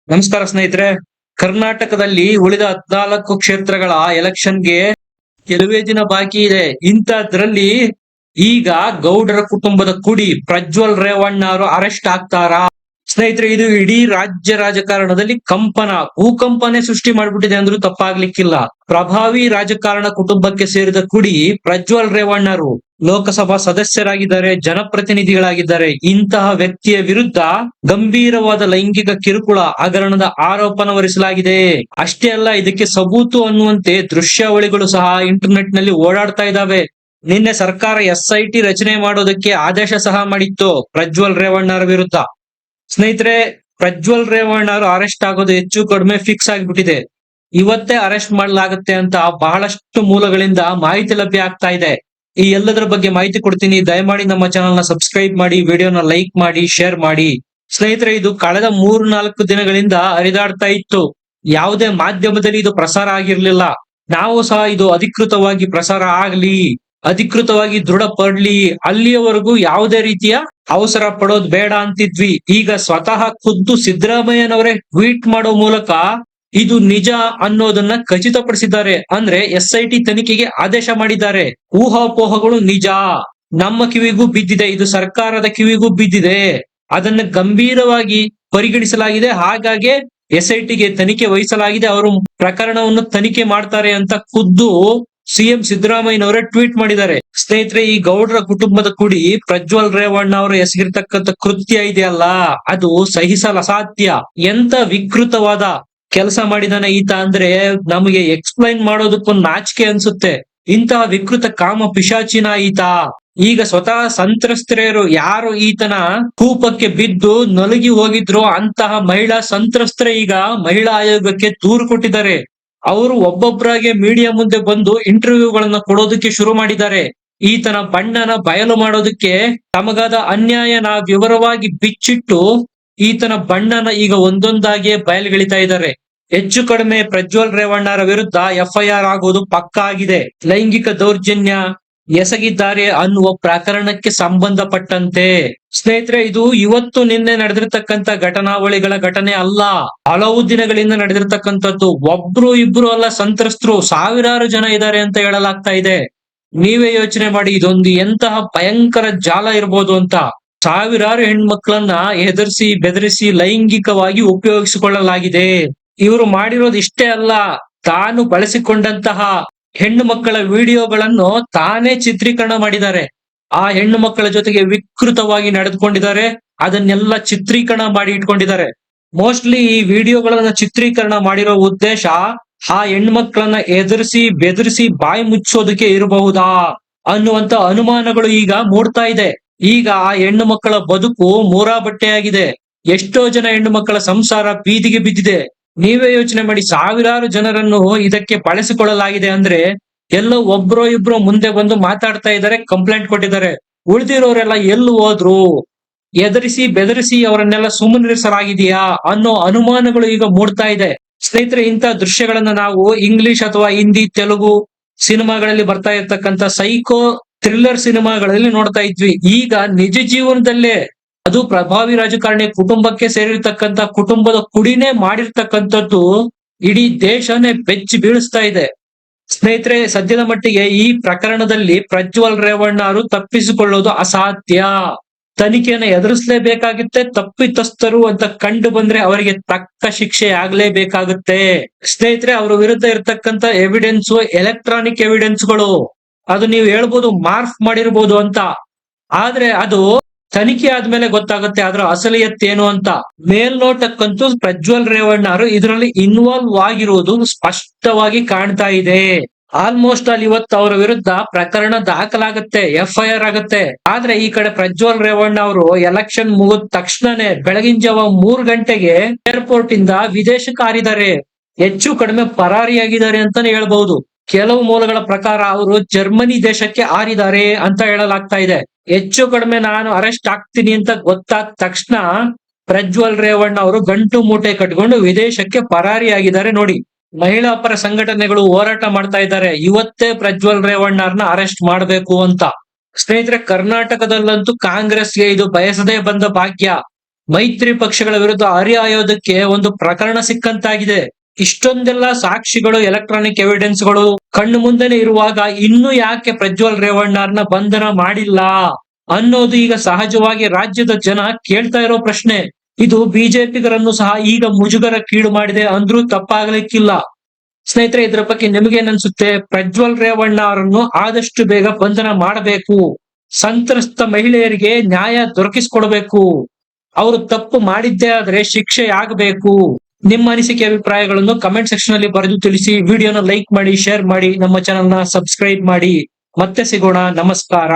ನಮಸ್ಕಾರ ಸ್ನೇಹಿತರೆ. ಕರ್ನಾಟಕದಲ್ಲಿ ಉಳಿದ 14 ಕ್ಷೇತ್ರಗಳ ಎಲೆಕ್ಷನ್ಗೆ ಕೆಲವೇ ದಿನ ಬಾಕಿ ಇದೆ. ಇಂಥದ್ರಲ್ಲಿ ಈಗ ಗೌಡರ ಕುಟುಂಬದ ಕುಡಿ ಪ್ರಜ್ವಲ್ ರೇವಣ್ಣ ಅವರು ಅರೆಸ್ಟ್ ಆಗ್ತಾರಾ? ಸ್ನೇಹಿತರೆ, ಇದು ಇಡೀ ರಾಜ್ಯ ರಾಜಕಾರಣದಲ್ಲಿ ಭೂಕಂಪನೆ ಸೃಷ್ಟಿ ಮಾಡ್ಬಿಟ್ಟಿದೆ ಅಂದ್ರೂ ತಪ್ಪಾಗ್ಲಿಕ್ಕಿಲ್ಲ. ಪ್ರಭಾವಿ ರಾಜಕಾರಣ ಕುಟುಂಬಕ್ಕೆ ಸೇರಿದ ಕುಡಿ ಪ್ರಜ್ವಲ್ ರೇವಣ್ಣರು ಲೋಕಸಭಾ ಸದಸ್ಯರಾಗಿದ್ದಾರೆ, ಜನಪ್ರತಿನಿಧಿಗಳಾಗಿದ್ದಾರೆ. ಇಂತಹ ವ್ಯಕ್ತಿಯ ವಿರುದ್ಧ ಗಂಭೀರವಾದ ಲೈಂಗಿಕ ಕಿರುಕುಳ ಹಗರಣದ ಆರೋಪನ ಹೊರಿಸಲಾಗಿದೆ. ಅಷ್ಟೇ ಅಲ್ಲ, ಇದಕ್ಕೆ ಸಬೂತು ಅನ್ನುವಂತೆ ದೃಶ್ಯಾವಳಿಗಳು ಸಹ ಇಂಟರ್ನೆಟ್ ನಲ್ಲಿ ಓಡಾಡ್ತಾ ಇದ್ದಾವೆ. ನಿನ್ನೆ ಸರ್ಕಾರ SIT ರಚನೆ ಮಾಡೋದಕ್ಕೆ ಆದೇಶ ಸಹ ಮಾಡಿತ್ತು ಪ್ರಜ್ವಲ್ ರೇವಣ್ಣರ ವಿರುದ್ಧ. ಸ್ನೇಹಿತರೆ, ಪ್ರಜ್ವಲ್ ರೇವಣ್ಣ ಅವರು ಅರೆಸ್ಟ್ ಆಗೋದು ಹೆಚ್ಚು ಕಡಿಮೆ ಫಿಕ್ಸ್ ಆಗಿಬಿಟ್ಟಿದೆ. ಇವತ್ತೇ ಅರೆಸ್ಟ್ ಮಾಡಲಾಗುತ್ತೆ ಅಂತ ಬಹಳಷ್ಟು ಮೂಲಗಳಿಂದ ಮಾಹಿತಿ ಲಭ್ಯ ಆಗ್ತಾ ಇದೆ. ಈ ಎಲ್ಲದರ ಬಗ್ಗೆ ಮಾಹಿತಿ ಕೊಡ್ತೀನಿ. ದಯಮಾಡಿ ನಮ್ಮ ಚಾನೆಲ್ ನ ಸಬ್ಸ್ಕ್ರೈಬ್ ಮಾಡಿ, ವಿಡಿಯೋನ ಲೈಕ್ ಮಾಡಿ, ಶೇರ್ ಮಾಡಿ. ಸ್ನೇಹಿತರೆ, ಇದು ಕಳೆದ 3-4 ದಿನಗಳಿಂದ ಹರಿದಾಡ್ತಾ ಇತ್ತು. ಯಾವುದೇ ಮಾಧ್ಯಮದಲ್ಲಿ ಇದು ಪ್ರಸಾರ ಆಗಿರ್ಲಿಲ್ಲ. ನಾವು ಸಹ ಇದು ಅಧಿಕೃತವಾಗಿ ಪ್ರಸಾರ ಆಗ್ಲಿ, ಅಧಿಕೃತವಾಗಿ ದೃಢಪಡ್ಲಿ, ಅಲ್ಲಿಯವರೆಗೂ ಯಾವುದೇ ರೀತಿಯ ಅವಸರ ಪಡೋದು ಬೇಡ ಅಂತಿದ್ವಿ. ಈಗ ಸ್ವತಃ ಖುದ್ದು ಸಿದ್ದರಾಮಯ್ಯನವರೇ ಟ್ವೀಟ್ ಮಾಡೋ ಮೂಲಕ ಇದು ನಿಜ ಅನ್ನೋದನ್ನ ಖಚಿತಪಡಿಸಿದ್ದಾರೆ. ಅಂದ್ರೆ SIT ತನಿಖೆಗೆ ಆದೇಶ ಮಾಡಿದ್ದಾರೆ. ಊಹಾಪೋಹಗಳು ನಿಜ, ನಮ್ಮ ಕಿವಿಗೂ ಬಿದ್ದಿದೆ, ಇದು ಸರ್ಕಾರದ ಕಿವಿಗೂ ಬಿದ್ದಿದೆ. ಅದನ್ನ ಗಂಭೀರವಾಗಿ ಪರಿಗಣಿಸಲಾಗಿದೆ. ಹಾಗಾಗಿ SITಗೆ ತನಿಖೆ ವಹಿಸಲಾಗಿದೆ. ಅವರು ಪ್ರಕರಣವನ್ನು ತನಿಖೆ ಮಾಡ್ತಾರೆ ಅಂತ ಖುದ್ದು CM ಸಿದ್ದರಾಮಯ್ಯನವರೇ ಟ್ವೀಟ್ ಮಾಡಿದ್ದಾರೆ. ಸ್ನೇಹಿತರೆ, ಈ ಗೌಡರ ಕುಟುಂಬದ ಕುಡಿ ಪ್ರಜ್ವಲ್ ರೇವಣ್ಣ ಅವರು ಎಸಗಿರ್ತಕ್ಕಂಥ ಕೃತ್ಯ ಇದೆಯಲ್ಲ, ಅದು ಸಹಿಸಲು ಅಸಾಧ್ಯ. ಎಂತ ವಿಕೃತವಾದ ಕೆಲಸ ಮಾಡಿದಾನೆ ಈತ ಅಂದ್ರೆ ನಮಗೆ ಎಕ್ಸ್ಪ್ಲೈನ್ ಮಾಡೋದಕ್ಕೂ ನಾಚಿಕೆ ಅನ್ಸುತ್ತೆ. ಇಂತಹ ವಿಕೃತ ಕಾಮ ಪಿಶಾಚಿನ ಈತ. ಈಗ ಸ್ವತಃ ಸಂತ್ರಸ್ತರು ಯಾರು ಈತನ ಕೂಪಕ್ಕೆ ಬಿದ್ದು ನಲುಗಿ ಹೋಗಿದ್ರು ಅಂತಹ ಮಹಿಳಾ ಸಂತ್ರಸ್ತರೇ ಈಗ ಮಹಿಳಾ ಆಯೋಗಕ್ಕೆ ದೂರು ಕೊಟ್ಟಿದ್ದಾರೆ. ಅವರು ಒಬ್ಬೊಬ್ಬರಾಗೆ ಮೀಡಿಯಾ ಮುಂದೆ ಬಂದು ಇಂಟರ್ವ್ಯೂಗಳನ್ನ ಕೊಡೋದಕ್ಕೆ ಶುರು ಮಾಡಿದ್ದಾರೆ. ಈತನ ಬಣ್ಣನ ಬಯಲು ಮಾಡೋದಕ್ಕೆ ತಮಗಾದ ಅನ್ಯಾಯನ ವಿವರವಾಗಿ ಬಿಚ್ಚಿಟ್ಟು ಈತನ ಬಣ್ಣನ ಈಗ ಒಂದೊಂದಾಗಿ ಬಯಲುಗೆಳಿತಾ ಇದ್ದಾರೆ. ಹೆಚ್ಚು ಕಡಿಮೆ ಪ್ರಜ್ವಲ್ ರೇವಣ್ಣರ ವಿರುದ್ಧ FIR ಆಗುವುದು ಪಕ್ಕಾ ಆಗಿದೆ. ಲೈಂಗಿಕ ದೌರ್ಜನ್ಯ ಎಸಗಿದ್ದಾರೆ ಅನ್ನುವ ಪ್ರಕರಣಕ್ಕೆ ಸಂಬಂಧಪಟ್ಟಂತೆ. ಸ್ನೇಹಿತರೆ, ಇದು ಇವತ್ತು ನಿನ್ನೆ ನಡೆದಿರ್ತಕ್ಕಂಥ ಘಟನಾವಳಿಗಳ ಘಟನೆ ಅಲ್ಲ, ಹಲವು ದಿನಗಳಿಂದ ನಡೆದಿರ್ತಕ್ಕಂಥದ್ದು. ಒಬ್ರು ಇಬ್ರು ಅಲ್ಲ, ಸಂತ್ರಸ್ತರು ಸಾವಿರಾರು ಜನ ಇದ್ದಾರೆ ಅಂತ ಹೇಳಲಾಗ್ತಾ ಇದೆ. ನೀವೇ ಯೋಚನೆ ಮಾಡಿ, ಇದೊಂದು ಎಂತಹ ಭಯಂಕರ ಜಾಲ ಇರ್ಬೋದು ಅಂತ. ಸಾವಿರಾರು ಹೆಣ್ಮಕ್ಳನ್ನ ಹೆದರ್ಸಿ ಬೆದರಿಸಿ ಲೈಂಗಿಕವಾಗಿ ಉಪಯೋಗಿಸಿಕೊಳ್ಳಲಾಗಿದೆ. ಇವರು ಮಾಡಿರೋದು ಇಷ್ಟೇ ಅಲ್ಲ, ತಾನು ಬಳಸಿಕೊಂಡಂತಹ ಹೆಣ್ಣು ಮಕ್ಕಳ ವಿಡಿಯೋಗಳನ್ನು ತಾನೇ ಚಿತ್ರೀಕರಣ ಮಾಡಿದ್ದಾರೆ. ಆ ಹೆಣ್ಣು ಮಕ್ಕಳ ಜೊತೆಗೆ ವಿಕೃತವಾಗಿ ನಡೆದುಕೊಂಡಿದ್ದಾರೆ. ಅದನ್ನೆಲ್ಲ ಚಿತ್ರೀಕರಣ ಮಾಡಿ ಇಟ್ಕೊಂಡಿದ್ದಾರೆ. ಮೋಸ್ಟ್ಲಿ ಈ ವಿಡಿಯೋಗಳನ್ನ ಚಿತ್ರೀಕರಣ ಮಾಡಿರೋ ಉದ್ದೇಶ ಆ ಹೆಣ್ಮಕ್ಳನ್ನ ಎದುರಿಸಿ ಬೆದರಿಸಿ ಬಾಯಿ ಮುಚ್ಚೋದಕ್ಕೆ ಇರಬಹುದಾ ಅನ್ನುವಂತ ಅನುಮಾನಗಳು ಈಗ ಮೂಡ್ತಾ ಇದೆ. ಈಗ ಆ ಹೆಣ್ಣು ಮಕ್ಕಳ ಬದುಕು ಮೂರಾಬಟ್ಟೆಯಾಗಿದೆ. ಎಷ್ಟೋ ಜನ ಹೆಣ್ಣು ಮಕ್ಕಳ ಸಂಸಾರ ಬೀದಿಗೆ ಬಿದ್ದಿದೆ. ನೀವೇ ಯೋಚನೆ ಮಾಡಿ, ಸಾವಿರಾರು ಜನರನ್ನು ಇದಕ್ಕೆ ಬಳಸಿಕೊಳ್ಳಲಾಗಿದೆ ಅಂದ್ರೆ ಎಲ್ಲೋ ಒಬ್ರೋ ಇಬ್ರು ಮುಂದೆ ಬಂದು ಮಾತಾಡ್ತಾ ಇದ್ದಾರೆ, ಕಂಪ್ಲೇಂಟ್ ಕೊಟ್ಟಿದ್ದಾರೆ. ಉಳಿದಿರೋರೆಲ್ಲ ಎಲ್ಲಿ ಹೋದ್ರು? ಎದುರಿಸಿ ಬೆದರಿಸಿ ಅವರನ್ನೆಲ್ಲ ಸುಮ್ಮನಿರಿಸಲಾಗಿದೆಯಾ ಅನ್ನೋ ಅನುಮಾನಗಳು ಈಗ ಮೂಡ್ತಾ ಇದೆ. ಸ್ನೇಹಿತರೆ, ಇಂಥ ದೃಶ್ಯಗಳನ್ನ ನಾವು ಇಂಗ್ಲಿಷ್ ಅಥವಾ ಹಿಂದಿ, ತೆಲುಗು ಸಿನಿಮಾಗಳಲ್ಲಿ ಬರ್ತಾ ಇರ್ತಕ್ಕಂಥ ಸೈಕೋ ಥ್ರಿಲ್ಲರ್ ಸಿನಿಮಾಗಳಲ್ಲಿ ನೋಡ್ತಾ ಇದ್ವಿ. ಈಗ ನಿಜ ಜೀವನದಲ್ಲೇ ಅದು ಪ್ರಭಾವಿ ರಾಜಕಾರಣಿ ಕುಟುಂಬಕ್ಕೆ ಸೇರಿರ್ತಕ್ಕಂಥ ಕುಟುಂಬದ ಕುಡಿನೇ ಮಾಡಿರ್ತಕ್ಕಂಥದ್ದು ಇಡೀ ದೇಶನೇ ಬೆಚ್ಚಿ ಬೀಳಿಸ್ತಾ ಇದೆ. ಸ್ನೇಹಿತರೆ, ಸದ್ಯದ ಮಟ್ಟಿಗೆ ಈ ಪ್ರಕರಣದಲ್ಲಿ ಪ್ರಜ್ವಲ್ ರೇವಣ್ಣ ಅವರು ತಪ್ಪಿಸಿಕೊಳ್ಳೋದು ಅಸಾಧ್ಯ. ತನಿಖೆಯನ್ನು ಎದುರಿಸಲೇಬೇಕಾಗುತ್ತೆ. ತಪ್ಪಿತಸ್ಥರು ಅಂತ ಕಂಡು ಬಂದ್ರೆ ಅವರಿಗೆ ತಕ್ಕ ಶಿಕ್ಷೆ ಆಗ್ಲೇಬೇಕಾಗುತ್ತೆ. ಸ್ನೇಹಿತರೆ, ಅವರ ವಿರುದ್ಧ ಇರತಕ್ಕಂತ ಎವಿಡೆನ್ಸ್, ಎಲೆಕ್ಟ್ರಾನಿಕ್ ಎವಿಡೆನ್ಸ್ಗಳು, ಅದು ನೀವು ಹೇಳ್ಬೋದು ಮಾರ್ಫ್ ಮಾಡಿರ್ಬೋದು ಅಂತ, ಆದ್ರೆ ಅದು ತನಿಖೆ ಆದ್ಮೇಲೆ ಗೊತ್ತಾಗುತ್ತೆ ಅದರ ಅಸಲಿಯತ್ತೇನು ಅಂತ. ಮೇಲ್ನೋಟಕ್ಕಂತೂ ಪ್ರಜ್ವಲ್ ರೇವಣ್ಣ ಅವರು ಇದರಲ್ಲಿ ಇನ್ವಾಲ್ವ್ ಆಗಿರುವುದು ಸ್ಪಷ್ಟವಾಗಿ ಕಾಣ್ತಾ ಇದೆ. ಆಲ್ಮೋಸ್ಟ್ ಅಲ್ಲಿ ಇವತ್ತು ಅವರ ವಿರುದ್ಧ ಪ್ರಕರಣ ದಾಖಲಾಗುತ್ತೆ, FIR ಆಗುತ್ತೆ. ಆದ್ರೆ ಈ ಕಡೆ ಪ್ರಜ್ವಲ್ ರೇವಣ್ಣ ಅವರು ಎಲೆಕ್ಷನ್ ಮುಗಿದ ತಕ್ಷಣನೇ ಬೆಳಗಿನ ಜಾವ 3 ಗಂಟೆಗೆ ಏರ್ಪೋರ್ಟ್ ಇಂದ ವಿದೇಶಕ್ಕೆ ಹಾರಿದ್ದಾರೆ. ಹೆಚ್ಚು ಕಡಿಮೆ ಪರಾರಿಯಾಗಿದ್ದಾರೆ ಅಂತಾನೆ ಹೇಳ್ಬಹುದು. ಕೆಲವು ಮೂಲಗಳ ಪ್ರಕಾರ ಅವರು ಜರ್ಮನಿ ದೇಶಕ್ಕೆ ಹಾರಿದ್ದಾರೆ ಅಂತ ಹೇಳಲಾಗ್ತಾ ಇದೆ. ಹೆಚ್ಚು ಕಡಿಮೆ ನಾನು ಅರೆಸ್ಟ್ ಆಗ್ತೀನಿ ಅಂತ ಗೊತ್ತಾದ ತಕ್ಷಣ ಪ್ರಜ್ವಲ್ ರೇವಣ್ಣ ಅವರು ಗಂಟು ಮೂಟೆ ಕಟ್ಕೊಂಡು ವಿದೇಶಕ್ಕೆ ಪರಾರಿಯಾಗಿದ್ದಾರೆ. ನೋಡಿ, ಮಹಿಳಾ ಪರ ಸಂಘಟನೆಗಳು ಹೋರಾಟ ಮಾಡ್ತಾ ಇದ್ದಾರೆ, ಇವತ್ತೇ ಪ್ರಜ್ವಲ್ ರೇವಣ್ಣರನ್ನ ಅರೆಸ್ಟ್ ಮಾಡಬೇಕು ಅಂತ. ಸ್ನೇಹಿತರೆ, ಕರ್ನಾಟಕದಲ್ಲಂತೂ ಕಾಂಗ್ರೆಸ್ಗೆ ಇದು ಬಯಸದೇ ಬಂದ ಭಾಗ್ಯ. ಮೈತ್ರಿ ಪಕ್ಷಗಳ ವಿರುದ್ಧ ಹರಿಹಾಯೋದಕ್ಕೆ ಒಂದು ಪ್ರಕರಣ ಸಿಕ್ಕಂತಾಗಿದೆ. ಇಷ್ಟೊಂದೆಲ್ಲ ಸಾಕ್ಷಿಗಳು, ಎಲೆಕ್ಟ್ರಾನಿಕ್ ಎವಿಡೆನ್ಸ್ಗಳು ಕಣ್ಣು ಮುಂದೆನೆ ಇರುವಾಗ ಇನ್ನು ಯಾಕೆ ಪ್ರಜ್ವಲ್ ರೇವಣ್ಣರನ್ನ ಬಂಧನ ಮಾಡಿಲ್ಲ ಅನ್ನೋದು ಈಗ ಸಹಜವಾಗಿ ರಾಜ್ಯದ ಜನ ಕೇಳ್ತಾ ಇರೋ ಪ್ರಶ್ನೆ. ಇದು ಬಿಜೆಪಿಗರನ್ನು ಸಹ ಈಗ ಮುಜುಗರಕ್ಕೀಡು ಮಾಡಿದೆ ಅಂದ್ರೂ ತಪ್ಪಾಗಲಿಕ್ಕಿಲ್ಲ. ಸ್ನೇಹಿತರೆ, ಇದ್ರ ಬಗ್ಗೆ ನಿಮಗೇನನ್ಸುತ್ತೆ? ಪ್ರಜ್ವಲ್ ರೇವಣ್ಣ ಅವರನ್ನು ಆದಷ್ಟು ಬೇಗ ಬಂಧನ ಮಾಡಬೇಕು, ಸಂತ್ರಸ್ತ ಮಹಿಳೆಯರಿಗೆ ನ್ಯಾಯ ದೊರಕಿಸಿಕೊಡ್ಬೇಕು, ಅವರು ತಪ್ಪು ಮಾಡಿದ್ದೇ ಆದ್ರೆ ಶಿಕ್ಷೆ ಆಗಬೇಕು. ನಿಮ್ಮ ಅನಿಸಿಕೆ ಅಭಿಪ್ರಾಯಗಳನ್ನು ಕಮೆಂಟ್ ಸೆಕ್ಷನ್ ಅಲ್ಲಿ ಬರೆದು ತಿಳಿಸಿ. ವಿಡಿಯೋನ ಲೈಕ್ ಮಾಡಿ, ಶೇರ್ ಮಾಡಿ, ನಮ್ಮ ಚಾನೆಲ್ ನ ಸಬ್ಸ್ಕ್ರೈಬ್ ಮಾಡಿ. ಮತ್ತೆ ಸಿಗೋಣ. ನಮಸ್ಕಾರ.